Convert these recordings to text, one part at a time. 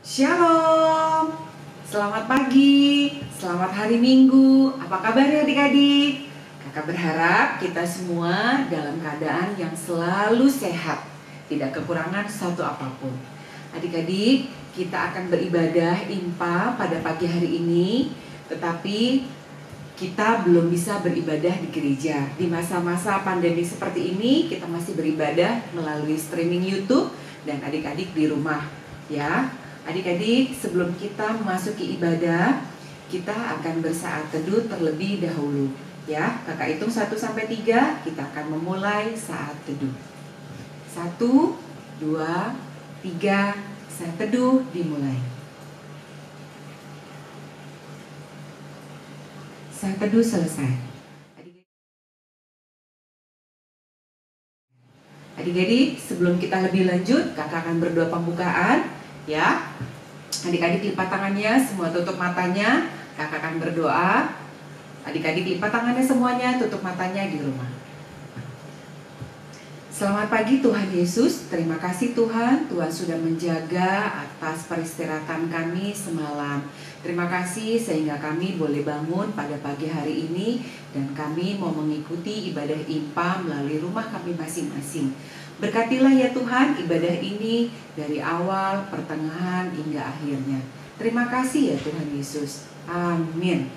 Shalom, selamat pagi, selamat hari Minggu. Apa kabar ya adik-adik? Kakak berharap kita semua dalam keadaan yang selalu sehat, tidak kekurangan satu apapun. Adik-adik, kita akan beribadah IMPA pada pagi hari ini, tetapi kita belum bisa beribadah di gereja. Di masa-masa pandemi seperti ini, kita masih beribadah melalui streaming YouTube dan adik-adik di rumah, ya. Adik-adik, sebelum kita memasuki ibadah, kita akan bersaat teduh terlebih dahulu. Ya, kakak hitung 1 sampai 3, kita akan memulai saat teduh. 1, 2, 3, saat teduh dimulai. Saat teduh selesai. Adik-adik, sebelum kita lebih lanjut, kakak akan berdoa pembukaan. Ya, adik-adik lipat tangannya, semua tutup matanya. Kakak akan berdoa. Adik-adik lipat tangannya semuanya, tutup matanya di rumah. Selamat pagi Tuhan Yesus. Terima kasih Tuhan, Tuhan sudah menjaga atas peristirahatan kami semalam. Terima kasih sehingga kami boleh bangun pada pagi hari ini dan kami mau mengikuti ibadah IMPA melalui rumah kami masing-masing. Berkatilah ya Tuhan ibadah ini dari awal, pertengahan, hingga akhirnya. Terima kasih ya Tuhan Yesus. Amin.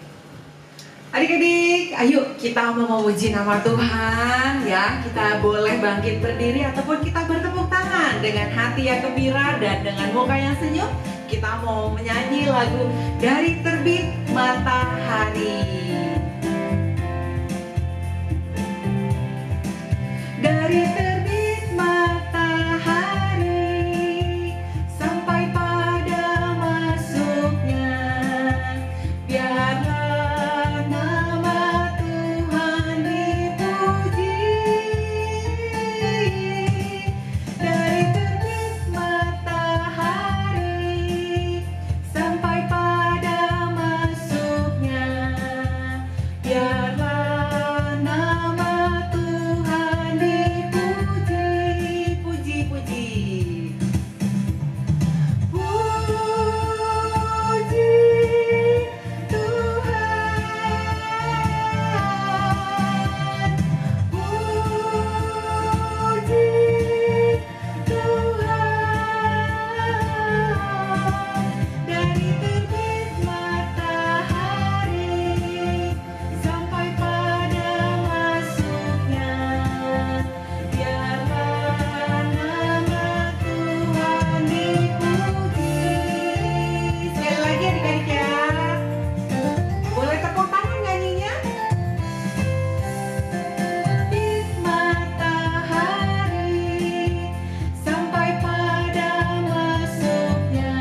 Adik-adik, ayo kita mau memuji nama Tuhan ya. Kita boleh bangkit berdiri ataupun kita bertepuk tangan dengan hati yang gembira dan dengan muka yang senyum. Kita mau menyanyi lagu Dari Terbit Matahari. Dari terbit matahari sampai pada masuknya, biarlah nama Tuhan dipuji. Dari terbit matahari sampai pada masuknya, biarlah nama Tuhan dipuji, puji, puji. Puji Tuhan, puji Tuhan. Dari terbit matahari sampai pada masuknya, biarlah nama Tuhan dipuji. Sekali lagi adik-adik ya. Boleh tepuk tangan nyanyinya? Terbit matahari sampai pada masuknya,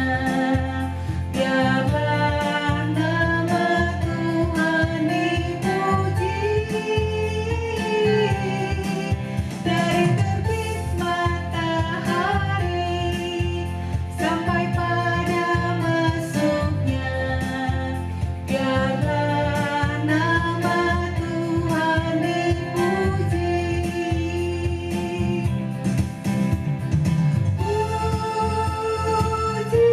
biarlah nama Tuhan dipuji. Dari terbit matahari sampai pada masuknya, biarlah nama Tuhan dipuji. Puji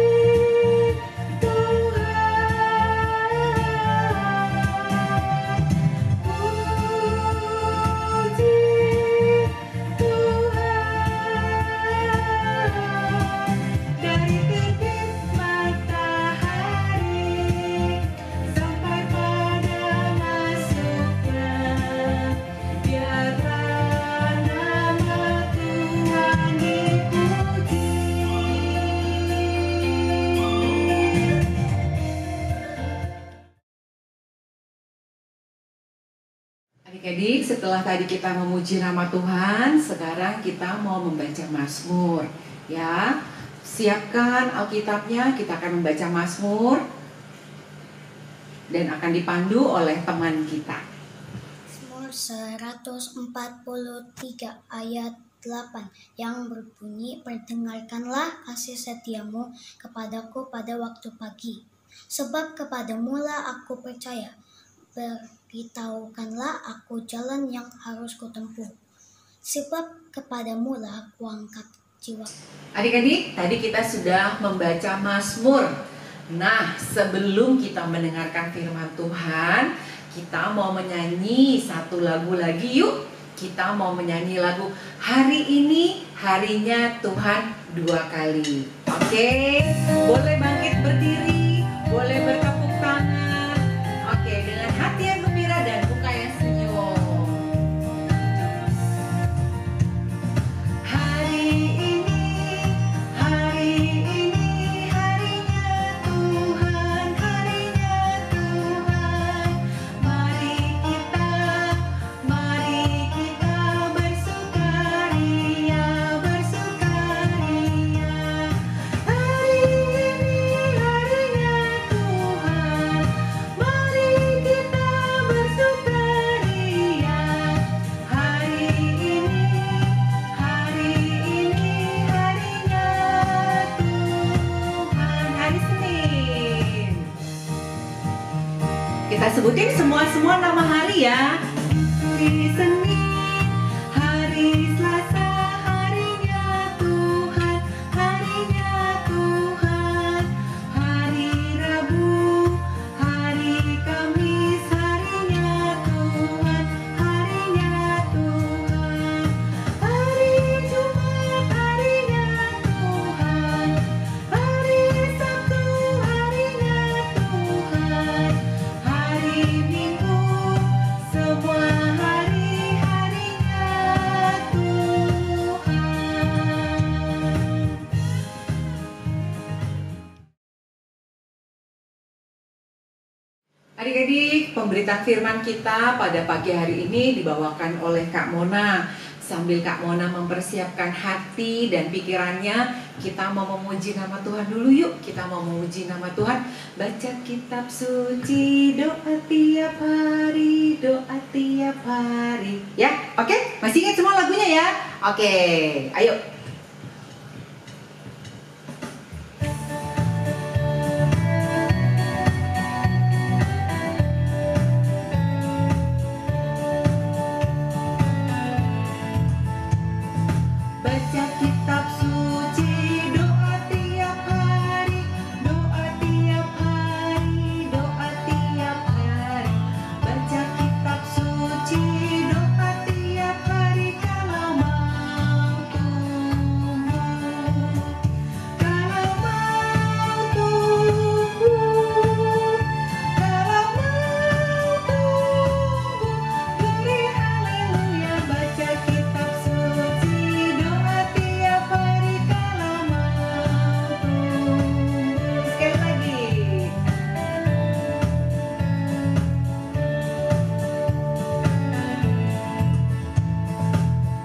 Tuhan, puji Tuhan. Dari terbit matahari sampai pada masuknya, biarlah nama Tuhan dipuji. Adik-adik, setelah tadi kita memuji nama Tuhan, sekarang kita mau membaca Mazmur. Ya, siapkan Alkitabnya, kita akan membaca Mazmur dan akan dipandu oleh teman kita. Mazmur 143 ayat 8 yang berbunyi, perdengarkanlah kasih setiamu kepadaku pada waktu pagi. Sebab kepadamu lah aku percaya, beritahukanlah aku jalan yang harus kutempuh. Sebab kepadamu lah aku angkat jiwa. Adik-adik, tadi kita sudah membaca Mazmur. Nah, sebelum kita mendengarkan firman Tuhan, kita mau menyanyi satu lagu lagi yuk. Kita mau menyanyi lagu Hari Ini Harinya Tuhan Dua Kali. Oke, boleh bangkit berdiri, boleh bertepuk tangan. Oke, dengan hati yang gembira dan muka yang senyum. Hari ini harinya Tuhan, harinya Tuhan. Mari kita bersukaria, bersukaria. Hari ini harinya Tuhan. Mari kita bersukaria. Hari ini harinya Tuhan. Hari Senin. Kita sebutin semua nama hari ya. Hari Senin, hari Selasa, harinya Tuhan, harinya Tuhan. Hari Rabu, hari Kamis, harinya Tuhan, harinya Tuhan. Hari Jumat, harinya Tuhan. Hari Sabtu, harinya Tuhan. Hari Minggu, semua hari-harinya Tuhan. Adik-adik, pemberitaan firman kita pada pagi hari ini dibawakan oleh Kak Mona. Sambil Kak Mona mempersiapkan hati dan pikirannya, kita mau memuji nama Tuhan dulu yuk. Kita mau memuji nama Tuhan. Baca kitab suci, doa tiap hari, doa tiap hari. Ya, oke? Masih ingat semua lagunya ya? Oke, ayo. Baca kitab suci, doa tiap hari, doa tiap hari, doa tiap hari. Baca kitab suci, doa tiap hari kalau mau tumbuh. Kalau mau tumbuh, kalau mau tumbuh, beri haleluya. Baca kitab suci, doa tiap hari kalau mau tumbuh. Sekali lagi.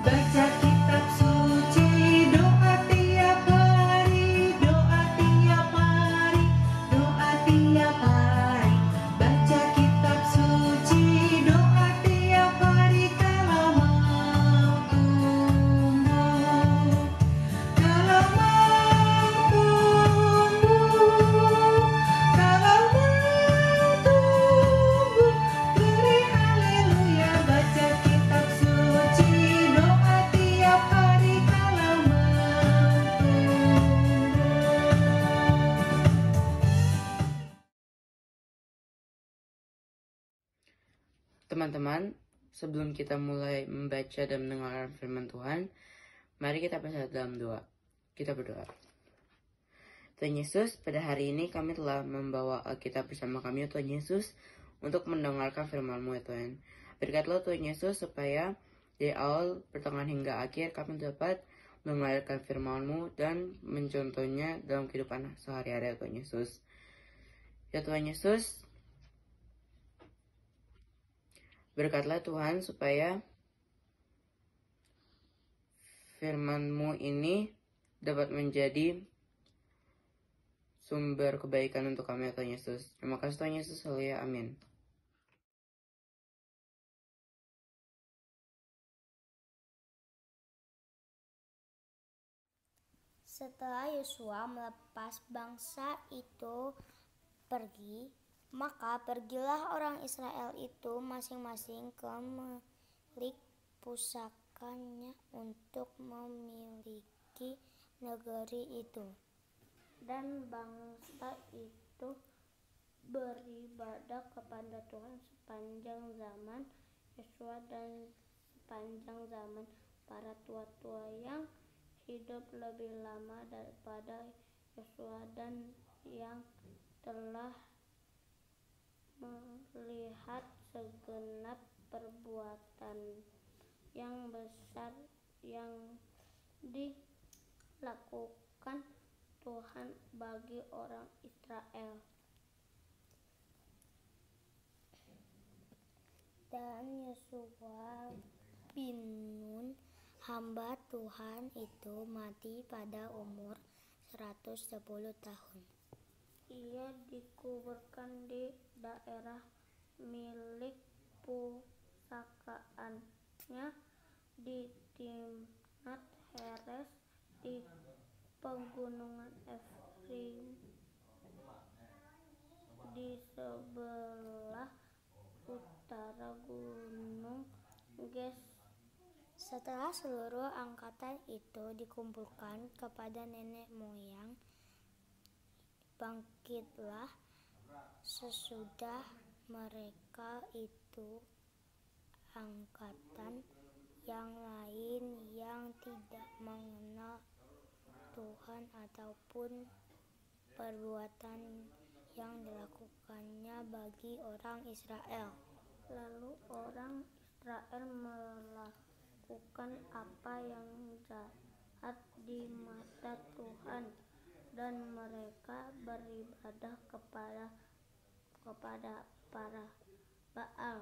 Baca kitab suci, doa tiap hari, doa tiap hari, doa tiap hari. Baca kitab suci, doa tiap hari kalau mau tumbuh. Kalau mau tumbuh, kalau mau tumbuh, beri haleluya. Baca kitab suci, doa tiap hari kalau mau tumbuh. Teman-teman, sebelum kita mulai membaca dan mendengarkan firman Tuhan, mari kita bersatu dalam doa. Kita berdoa. Tuhan Yesus, pada hari ini kami telah membawa Alkitab bersama kami, Tuhan Yesus, untuk mendengarkan firman-Mu, ya Tuhan. Berkatlah Tuhan Yesus supaya dari awal, pertengahan hingga akhir kami dapat mendengarkan firman-Mu dan mencontohnya dalam kehidupan sehari-hari, ya Tuhan Yesus. Ya Tuhan Yesus, berkatlah Tuhan supaya firman-Mu ini dapat menjadi sumber kebaikan untuk kami, ya Tuhan Yesus. Terima kasih Tuhan Yesus, haleluya, amin. Setelah Yosua melepas bangsa itu pergi, maka pergilah orang Israel itu masing-masing ke milik pusakanya untuk memiliki bagi negeri itu. Dan bangsa itu beribadah kepada Tuhan sepanjang zaman Yosua dan sepanjang zaman para tua-tua yang hidup lebih lama daripada Yosua dan yang telah melihat segenap perbuatan yang besar yang dilakukan Tuhan bagi orang Israel. Dan Yosua bin Nun, hamba Tuhan itu mati pada umur 110 tahun. Ia dikuburkan di daerah milik pusakaannya di Timnat Heres di pegunungan Efraim di sebelah utara Gunung Ges. Setelah seluruh angkatan itu dikumpulkan kepada nenek moyang, bangkitlah sesudah mereka itu angkatan yang lain yang tidak mengenal Tuhan ataupun perbuatan yang dilakukannya bagi orang Israel. Lalu orang Israel melakukan apa yang jahat di mata Tuhan, dan mereka beribadah kepada para Baal.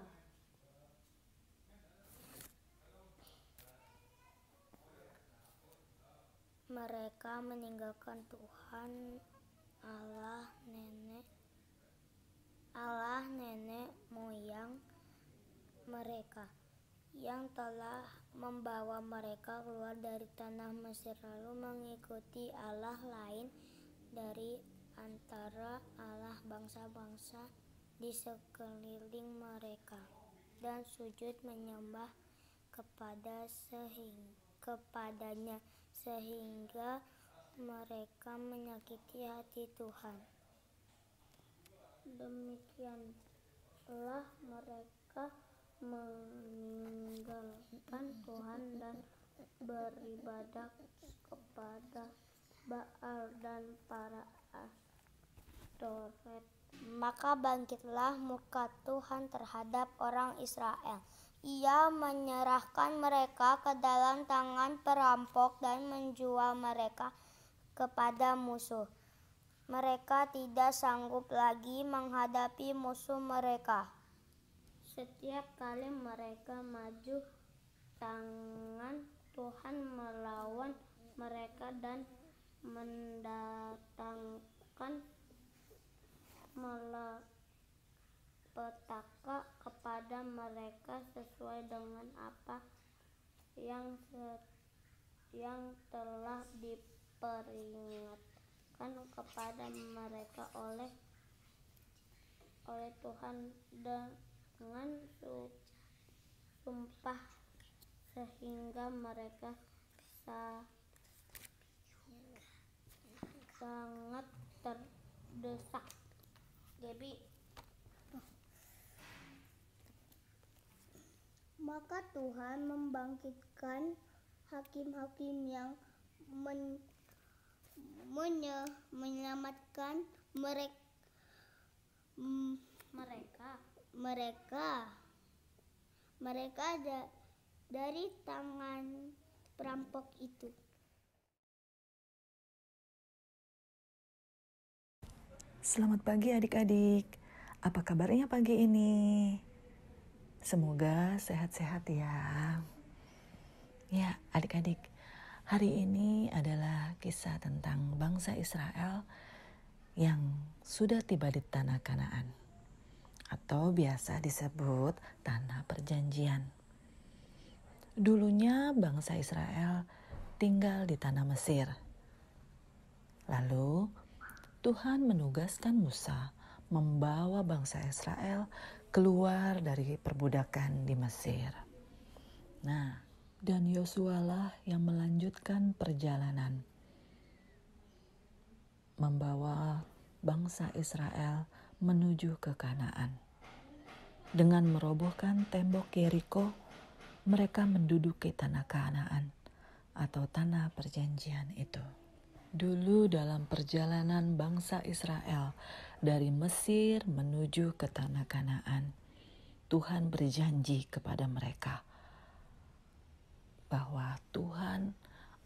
Mereka meninggalkan Tuhan Allah nenek moyang mereka yang telah membawa mereka keluar dari tanah Mesir, lalu mengikuti Allah lain dari antara Allah bangsa-bangsa di sekeliling mereka, dan sujud menyembah kepadanya sehingga mereka menyakiti hati Tuhan. Demikianlah mereka meninggalkan Tuhan dan beribadah kepada Baal dan para Astoret. Maka bangkitlah murka Tuhan terhadap orang Israel. Ia menyerahkan mereka ke dalam tangan perampok dan menjual mereka kepada musuh. Mereka tidak sanggup lagi menghadapi musuh mereka. Setiap kali mereka maju, tangan Tuhan melawan mereka dan mendatangkan malapetaka kepada mereka sesuai dengan apa yang telah diperingatkan kepada mereka oleh Tuhan dengan sumpah, sehingga mereka sangat terdesak. Gaby. Maka Tuhan membangkitkan hakim-hakim yang menyelamatkan mereka dari tangan perampok itu. Selamat pagi adik-adik, apa kabarnya pagi ini? Semoga sehat-sehat ya. Ya adik-adik, hari ini adalah kisah tentang bangsa Israel yang sudah tiba di tanah Kanaan, atau biasa disebut tanah perjanjian. Dulunya bangsa Israel tinggal di tanah Mesir. Lalu Tuhan menugaskan Musa membawa bangsa Israel keluar dari perbudakan di Mesir. Nah, Dan Yosualah yang melanjutkan perjalanan, membawa bangsa Israel menuju ke Kanaan. Dengan merobohkan tembok Yeriko, mereka menduduki tanah Kanaan atau tanah perjanjian itu. Dulu dalam perjalanan bangsa Israel dari Mesir menuju ke tanah Kanaan, Tuhan berjanji kepada mereka bahwa Tuhan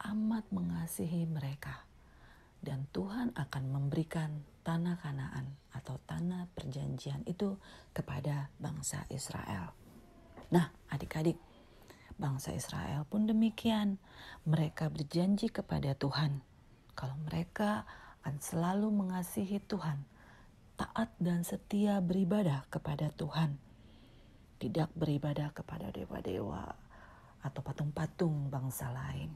amat mengasihi mereka dan Tuhan akan memberikan tanah Kanaan atau tanah perjanjian itu kepada bangsa Israel. Nah, adik-adik, bangsa Israel pun demikian. Mereka berjanji kepada Tuhan kalau mereka akan selalu mengasihi Tuhan, taat dan setia beribadah kepada Tuhan, tidak beribadah kepada dewa-dewa atau patung-patung bangsa lain.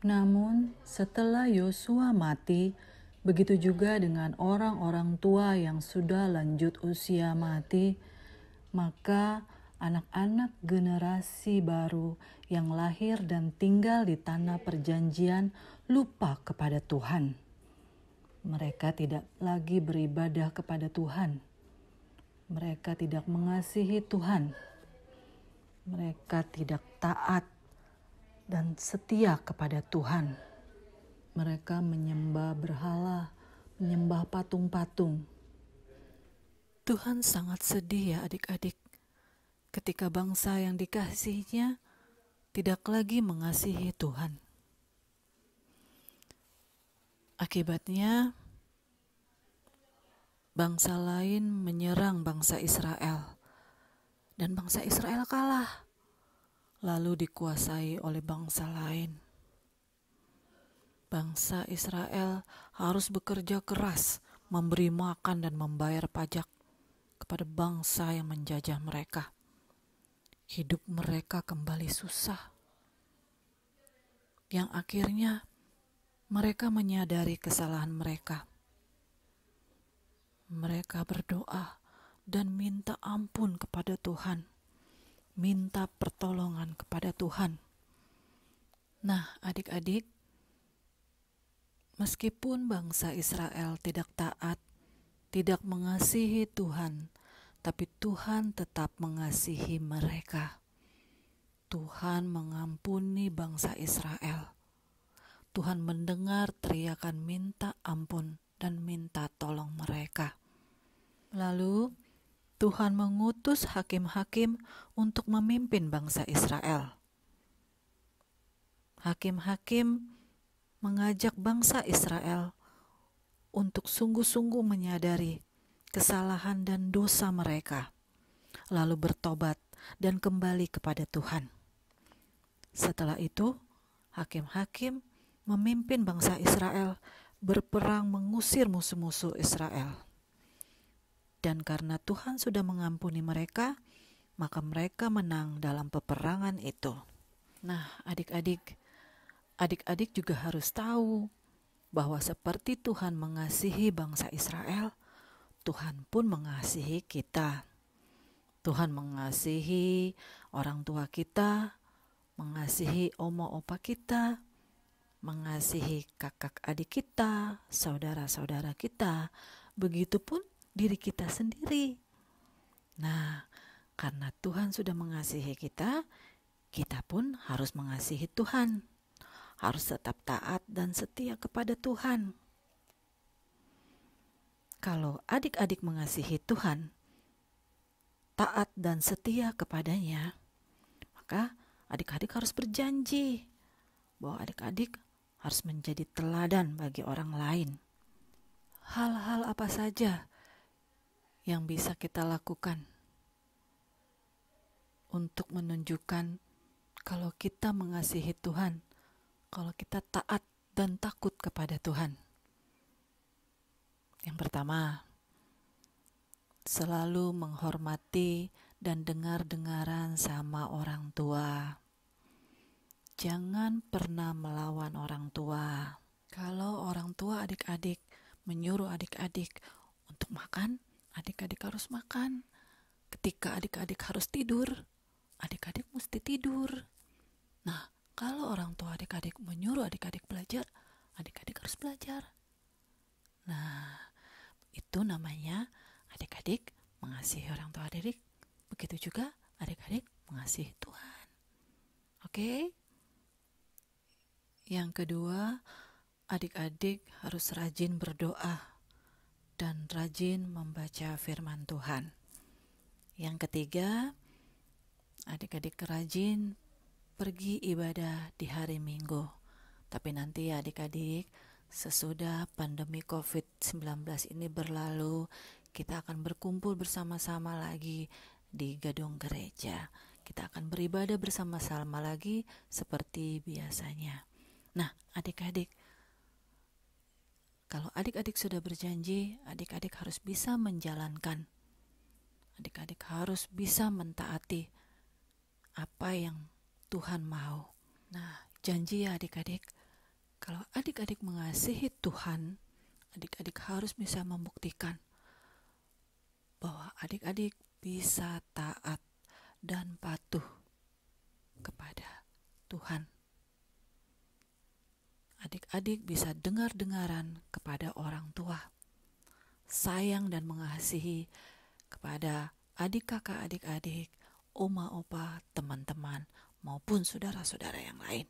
Namun setelah Yosua mati, begitu juga dengan orang-orang tua yang sudah lanjut usia mati, maka anak-anak generasi baru yang lahir dan tinggal di tanah perjanjian lupa kepada Tuhan. Mereka tidak lagi beribadah kepada Tuhan. Mereka tidak mengasihi Tuhan. Mereka tidak taat dan setia kepada Tuhan. Mereka menyembah berhala, menyembah patung-patung. Tuhan sangat sedih ya adik-adik, ketika bangsa yang dikasihinya tidak lagi mengasihi Tuhan. Akibatnya, bangsa lain menyerang bangsa Israel, dan bangsa Israel kalah, lalu dikuasai oleh bangsa lain. Bangsa Israel harus bekerja keras, memberi makan dan membayar pajak kepada bangsa yang menjajah mereka. Hidup mereka kembali susah, yang akhirnya mereka menyadari kesalahan mereka. Mereka berdoa dan minta ampun kepada Tuhan, minta pertolongan kepada Tuhan. Nah, adik-adik, meskipun bangsa Israel tidak taat, tidak mengasihi Tuhan, tapi Tuhan tetap mengasihi mereka. Tuhan mengampuni bangsa Israel. Tuhan mendengar teriakan minta ampun dan minta tolong mereka. Lalu Tuhan mengutus hakim-hakim untuk memimpin bangsa Israel. Hakim-hakim mengajak bangsa Israel untuk sungguh-sungguh menyadari kesalahan dan dosa mereka, lalu bertobat dan kembali kepada Tuhan. Setelah itu, hakim-hakim memimpin bangsa Israel berperang mengusir musuh-musuh Israel. Dan karena Tuhan sudah mengampuni mereka, maka mereka menang dalam peperangan itu. Nah, adik-adik juga harus tahu bahwa seperti Tuhan mengasihi bangsa Israel, Tuhan pun mengasihi kita. Tuhan mengasihi orang tua kita, mengasihi oma opa kita, mengasihi kakak adik kita, saudara-saudara kita, begitupun diri kita sendiri. Nah, karena Tuhan sudah mengasihi kita, kita pun harus mengasihi Tuhan. Harus tetap taat dan setia kepada Tuhan. Kalau adik-adik mengasihi Tuhan, taat dan setia kepadanya, maka adik-adik harus berjanji bahwa adik-adik harus menjadi teladan bagi orang lain. Hal-hal apa saja yang bisa kita lakukan untuk menunjukkan kalau kita mengasihi Tuhan, kalau kita taat dan takut kepada Tuhan? Yang pertama, selalu menghormati dan dengar-dengaran sama orang tua. Jangan pernah melawan orang tua. Kalau orang tua adik-adik menyuruh adik-adik untuk makan, adik-adik harus makan. Ketika adik-adik harus tidur, adik-adik mesti tidur. Nah, kalau orang tua adik-adik menyuruh adik-adik belajar, adik-adik harus belajar. Nah, itu namanya adik-adik mengasihi orang tua adik-adik. Begitu juga adik-adik mengasihi Tuhan. Oke? Yang kedua, adik-adik harus rajin berdoa dan rajin membaca firman Tuhan. Yang ketiga, adik-adik rajin pergi ibadah di hari Minggu. Tapi nanti adik-adik, sesudah pandemi COVID-19 ini berlalu, kita akan berkumpul bersama-sama lagi di gedung gereja. Kita akan beribadah bersama-sama lagi seperti biasanya. Nah, adik-adik, kalau adik-adik sudah berjanji, adik-adik harus bisa menjalankan. Adik-adik harus bisa mentaati apa yang Tuhan mau. Nah, janji ya adik-adik, kalau adik-adik mengasihi Tuhan, adik-adik harus bisa membuktikan bahwa adik-adik bisa taat dan patuh kepada Tuhan. Adik-adik bisa dengar-dengaran kepada orang tua, sayang dan mengasihi kepada adik kakak adik-adik, oma opa, teman-teman, maupun saudara-saudara yang lain.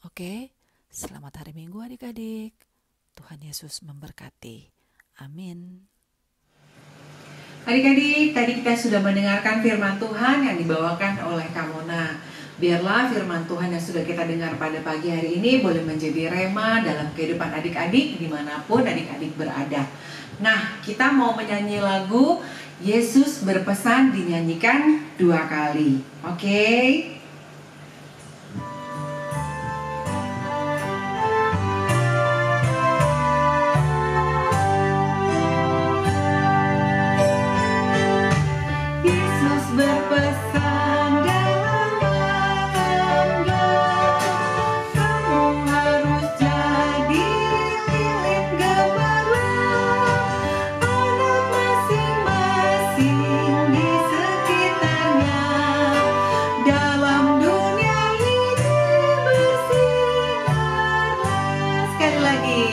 Oke, selamat hari Minggu adik-adik. Tuhan Yesus memberkati. Amin. Adik-adik, tadi kita sudah mendengarkan firman Tuhan yang dibawakan oleh Kak Mona. Biarlah firman Tuhan yang sudah kita dengar pada pagi hari ini boleh menjadi rema dalam kehidupan adik-adik dimanapun adik-adik berada. Nah, kita mau menyanyi lagu Yesus Berpesan, dinyanyikan 2 kali. Oke? Yesus berpesan dalam malamnya, kamu harus jadi lilin gemilang, anak masing-masing di sekitarnya, dalam dunia ini bersinarlah. Sekali lagi.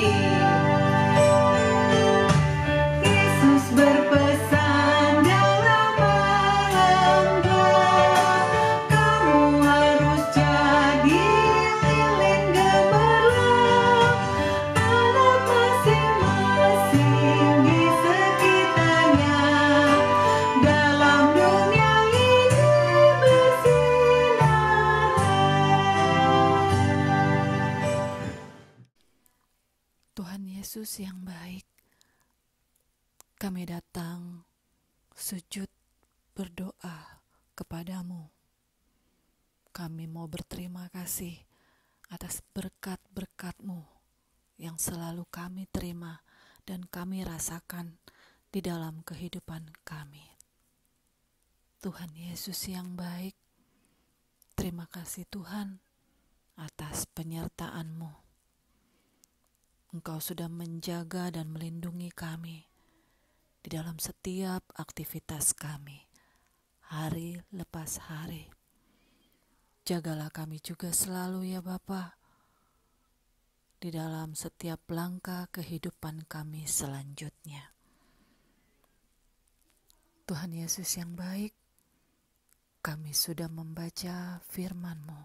Yesus berpesan dalam malamnya, kamu harus jadi lilin gemilang, anak masing-masing di sekitarnya, dalam dunia ini bersinarlah. Tuhan Yesus yang baik, kami datang sujud berdoa kepadamu. Kami mau berterima kasih atas berkat-berkat-Mu yang selalu kami terima dan kami rasakan di dalam kehidupan kami. Tuhan Yesus yang baik, terima kasih Tuhan atas penyertaan-Mu. Engkau sudah menjaga dan melindungi kami di dalam setiap aktivitas kami, hari lepas hari. Jagalah kami juga selalu ya Bapa, di dalam setiap langkah kehidupan kami selanjutnya. Tuhan Yesus yang baik, kami sudah membaca firman-Mu.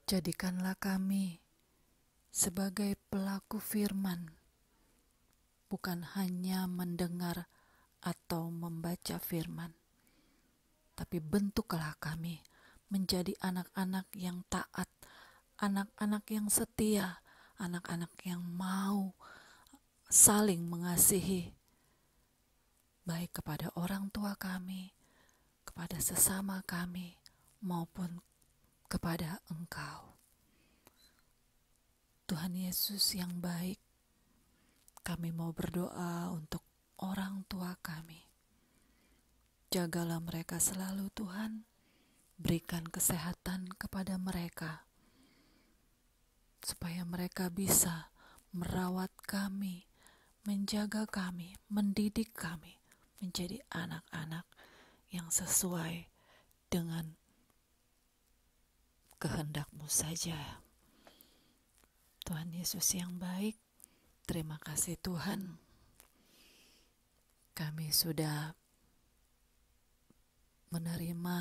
Jadikanlah kami sebagai pelaku firman, bukan hanya mendengar atau membaca firman, tapi bentuklah kami menjadi anak-anak yang taat, anak-anak yang setia, anak-anak yang mau saling mengasihi, baik kepada orang tua kami, kepada sesama kami, maupun kepada Engkau. Tuhan Yesus yang baik, kami mau berdoa untuk orang tua kami. Jagalah mereka selalu Tuhan, berikan kesehatan kepada mereka, supaya mereka bisa merawat kami, menjaga kami, mendidik kami menjadi anak-anak yang sesuai dengan kehendak-Mu saja. Tuhan Yesus yang baik, terima kasih Tuhan. Kami sudah menerima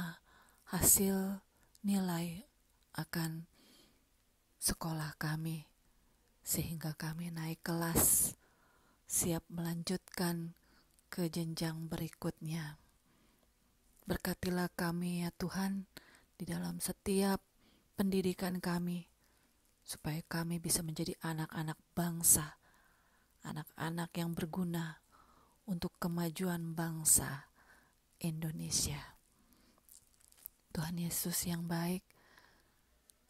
hasil nilai akan sekolah kami, sehingga kami naik kelas, siap melanjutkan ke jenjang berikutnya. Berkatilah kami ya Tuhan, di dalam setiap pendidikan kami, supaya kami bisa menjadi anak-anak bangsa, anak-anak yang berguna untuk kemajuan bangsa Indonesia. Tuhan Yesus yang baik,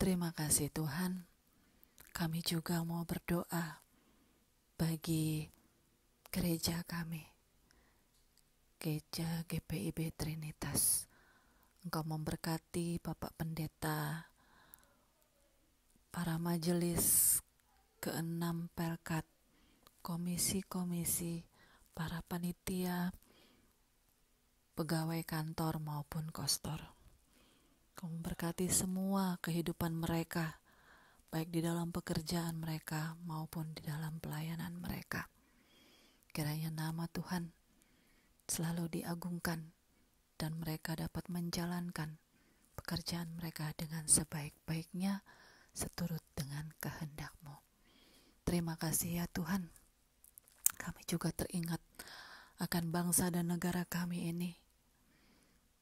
terima kasih Tuhan. Kami juga mau berdoa bagi gereja kami, Gereja GPIB Trinitas. Engkau memberkati Bapak Pendeta, para majelis ke-6 Pelkat, komisi-komisi, para panitia, pegawai kantor maupun kostor. Kau memberkati semua kehidupan mereka, baik di dalam pekerjaan mereka maupun di dalam pelayanan mereka. Kiranya nama Tuhan selalu diagungkan dan mereka dapat menjalankan pekerjaan mereka dengan sebaik-baiknya seturut dengan kehendak-Mu. Terima kasih ya Tuhan. Kami juga teringat akan bangsa dan negara kami ini.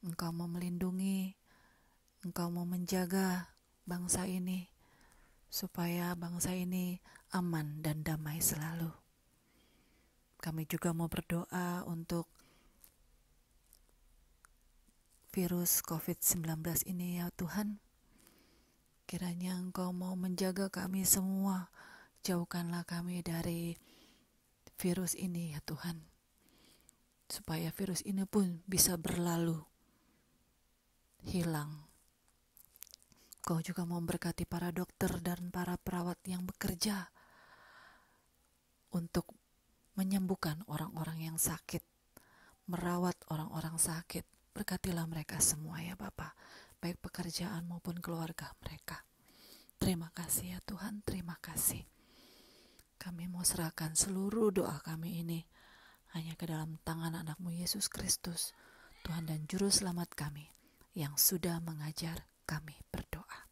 Engkau mau melindungi, Engkau mau menjaga bangsa ini, supaya bangsa ini aman dan damai selalu. Kami juga mau berdoa untuk virus COVID-19 ini ya Tuhan. Kiranya Engkau mau menjaga kami semua, jauhkanlah kami dari virus ini ya Tuhan, supaya virus ini pun bisa berlalu, hilang. Kau juga memberkati para dokter dan para perawat yang bekerja untuk menyembuhkan orang-orang yang sakit, merawat orang-orang sakit. Berkatilah mereka semua ya Bapa, baik pekerjaan maupun keluarga mereka. Terima kasih ya Tuhan, terima kasih. Kami mau serahkan seluruh doa kami ini hanya ke dalam tangan anak-Mu Yesus Kristus, Tuhan dan Juru Selamat kami, yang sudah mengajar kami berdoa.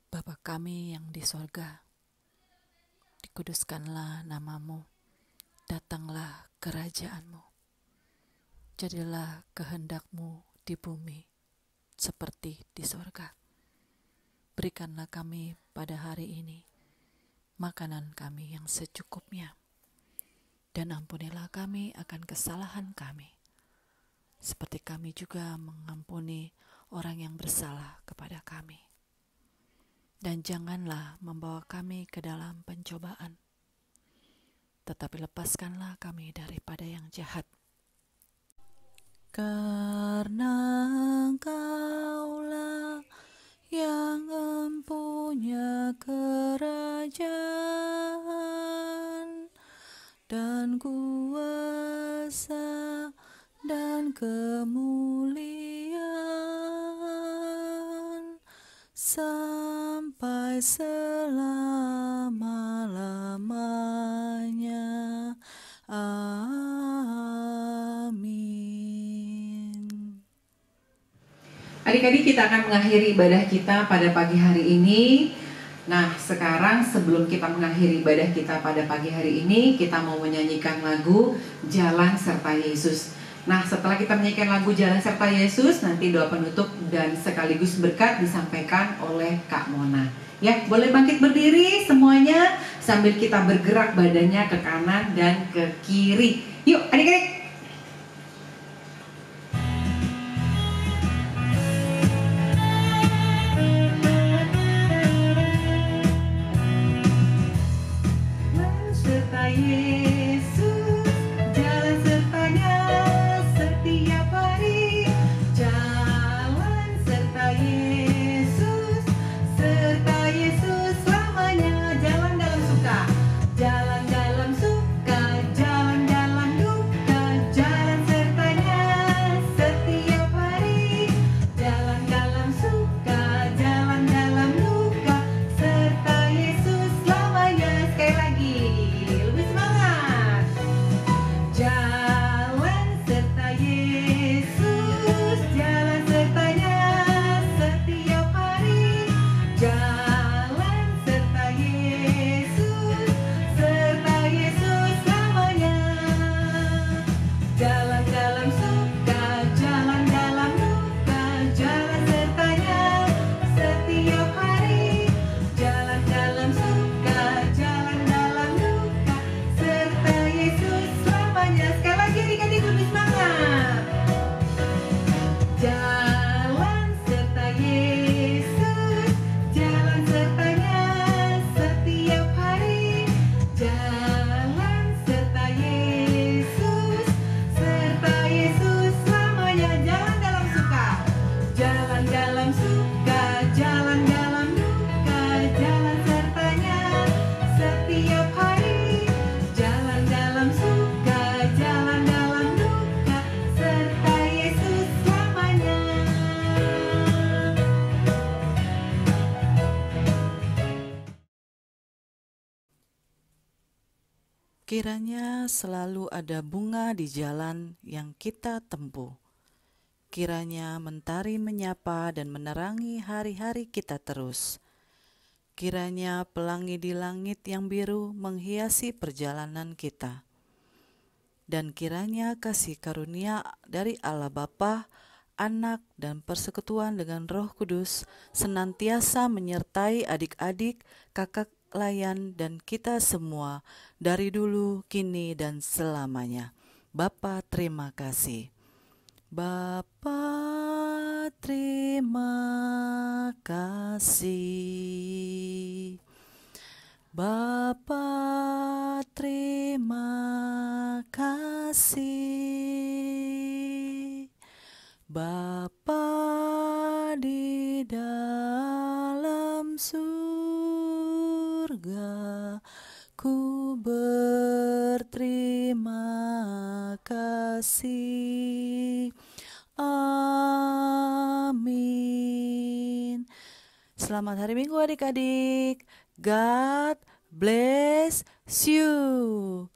Bapa kami yang di sorga, dikuduskanlah nama-Mu, datanglah kerajaan-Mu, jadilah kehendak-Mu di bumi seperti di sorga. Berikanlah kami pada hari ini makanan kami yang secukupnya, dan ampunilah kami akan kesalahan kami, seperti kami juga mengampuni orang yang bersalah kepada kami. Dan janganlah membawa kami ke dalam pencobaan, tetapi lepaskanlah kami daripada yang jahat. Karena Engkaulah yang empunya kerajaan dan kuasa dan kemuliaan sampai selama-lamanya. Amin. Adik-adik, kita akan mengakhiri ibadah kita pada pagi hari ini. Nah, sekarang sebelum kita mengakhiri ibadah kita pada pagi hari ini, kita mau menyanyikan lagu Jalan Serta Yesus. Nah, setelah kita menyanyikan lagu Jalan Serta Yesus, nanti doa penutup dan sekaligus berkat disampaikan oleh Kak Mona. Ya, boleh bangkit berdiri semuanya sambil kita bergerak badannya ke kanan dan ke kiri. Yuk, adik-adik. Yesus, jalan sertanya setiap hari. Jalan serta Yesus selamanya. Jalan dalam suka, jalan dalam suka, jalan dalam duka, Kiranya selalu ada bunga di jalan yang kita tempuh. Kiranya mentari menyapa dan menerangi hari-hari kita terus. Kiranya pelangi di langit yang biru menghiasi perjalanan kita. Dan kiranya kasih karunia dari Allah Bapa, Anak, dan persekutuan dengan Roh Kudus senantiasa menyertai adik-adik, kakak layan, dan kita semua dari dulu, kini, dan selamanya. Bapa, terima kasih. Bapa, terima kasih. Bapa, terima kasih. Bapa di dalam surga, ku berterima kasih. Amin. Selamat hari Minggu adik-adik. God bless you.